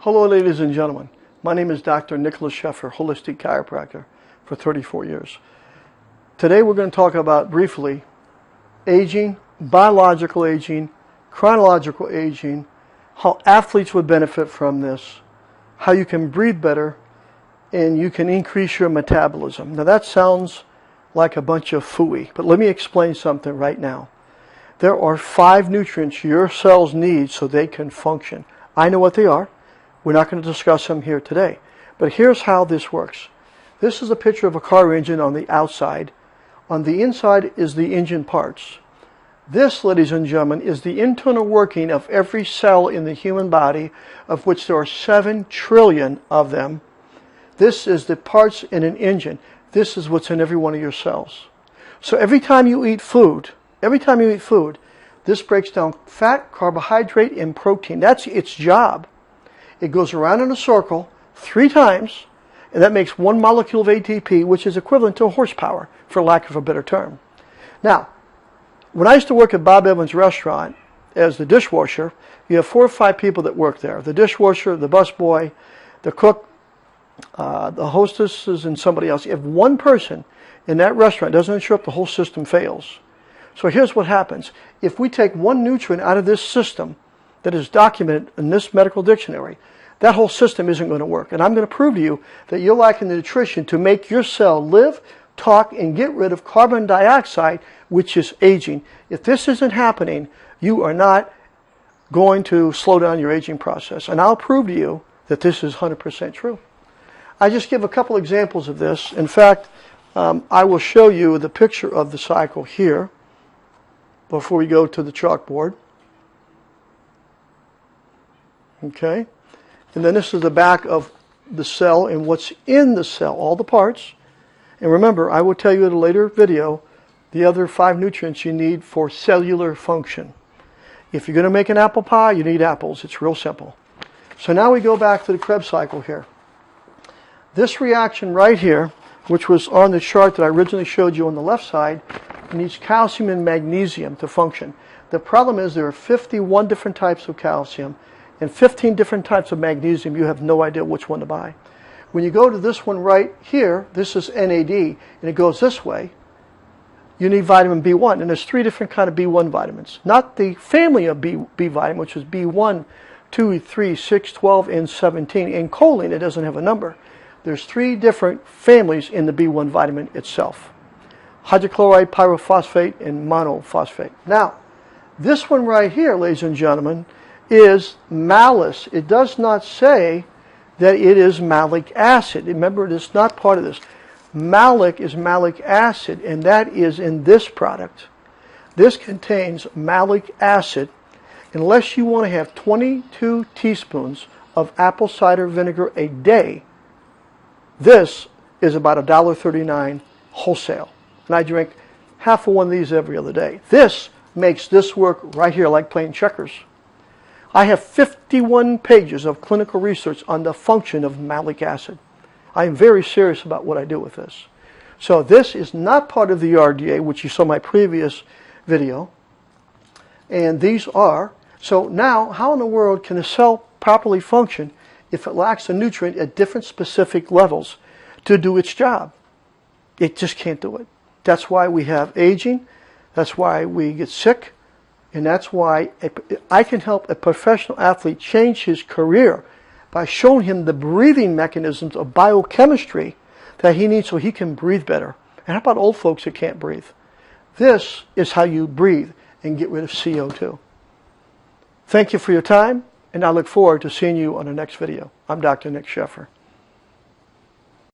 Hello, ladies and gentlemen. My name is Dr. Nicholas Sheffer, holistic chiropractor for 34 years. Today we're going to talk about briefly aging, biological aging, chronological aging, how athletes would benefit from this, how you can breathe better, and you can increase your metabolism. Now that sounds like a bunch of phooey, but let me explain something right now. There are 5 nutrients your cells need so they can function. I know what they are. We're not going to discuss them here today. But here's how this works. This is a picture of a car engine on the outside. On the inside is the engine parts. This, ladies and gentlemen, is the internal working of every cell in the human body, of which there are 7 trillion of them. This is the parts in an engine. This is what's in every one of your cells. So every time you eat food, this breaks down fat, carbohydrate, and protein. That's its job. It goes around in a circle 3 times, and that makes 1 molecule of ATP, which is equivalent to horsepower, for lack of a better term. Now, when I used to work at Bob Evans' restaurant as the dishwasher, you have 4 or 5 people that work there. The dishwasher, the busboy, the cook, the hostesses, and somebody else. If one person in that restaurant doesn't show up, the whole system fails. So here's what happens. If we take one nutrient out of this system that is documented in this medical dictionary, that whole system isn't going to work. And I'm going to prove to you that you're lacking the nutrition to make your cell live, talk, and get rid of carbon dioxide, which is aging. If this isn't happening, you are not going to slow down your aging process. And I'll prove to you that this is 100% true. I just give a couple examples of this. In fact, I will show you the picture of the cycle here before we go to the chalkboard. Okay, and then this is the back of the cell and what's in the cell, all the parts. And remember, I will tell you in a later video the other 5 nutrients you need for cellular function. If you're going to make an apple pie, you need apples. It's real simple. So now we go back to the Krebs cycle here. This reaction right here, which was on the chart that I originally showed you on the left side, needs calcium and magnesium to function. The problem is there are 51 different types of calcium and 15 different types of magnesium. You have no idea which one to buy. When you go to this one right here, this is NAD, and it goes this way, you need vitamin B1. And there's 3 different kind of B1 vitamins. Not the family of B vitamin, which is B1, 2, 3, 6, 12, and 17. And choline, it doesn't have a number. There's 3 different families in the B1 vitamin itself. Hydrochloride, pyrophosphate, and monophosphate. Now, this one right here, ladies and gentlemen, is malic. It does not say that it is malic acid. Remember, it's not part of this. Malic is malic acid, and that is in this product. This contains malic acid. Unless you want to have 22 teaspoons of apple cider vinegar a day, this is about $1.39 wholesale. And I drink half of one of these every other day. This makes this work right here like playing checkers. I have 51 pages of clinical research on the function of malic acid. I am very serious about what I do with this. So this is not part of the RDA, which you saw in my previous video. And these are. So now, how in the world can a cell properly function if it lacks a nutrient at different specific levels to do its job? It just can't do it. That's why we have aging. That's why we get sick. And that's why I can help a professional athlete change his career by showing him the breathing mechanisms of biochemistry that he needs so he can breathe better. And how about old folks that can't breathe? This is how you breathe and get rid of CO2. Thank you for your time, and I look forward to seeing you on the next video. I'm Dr. Nick Sheffer.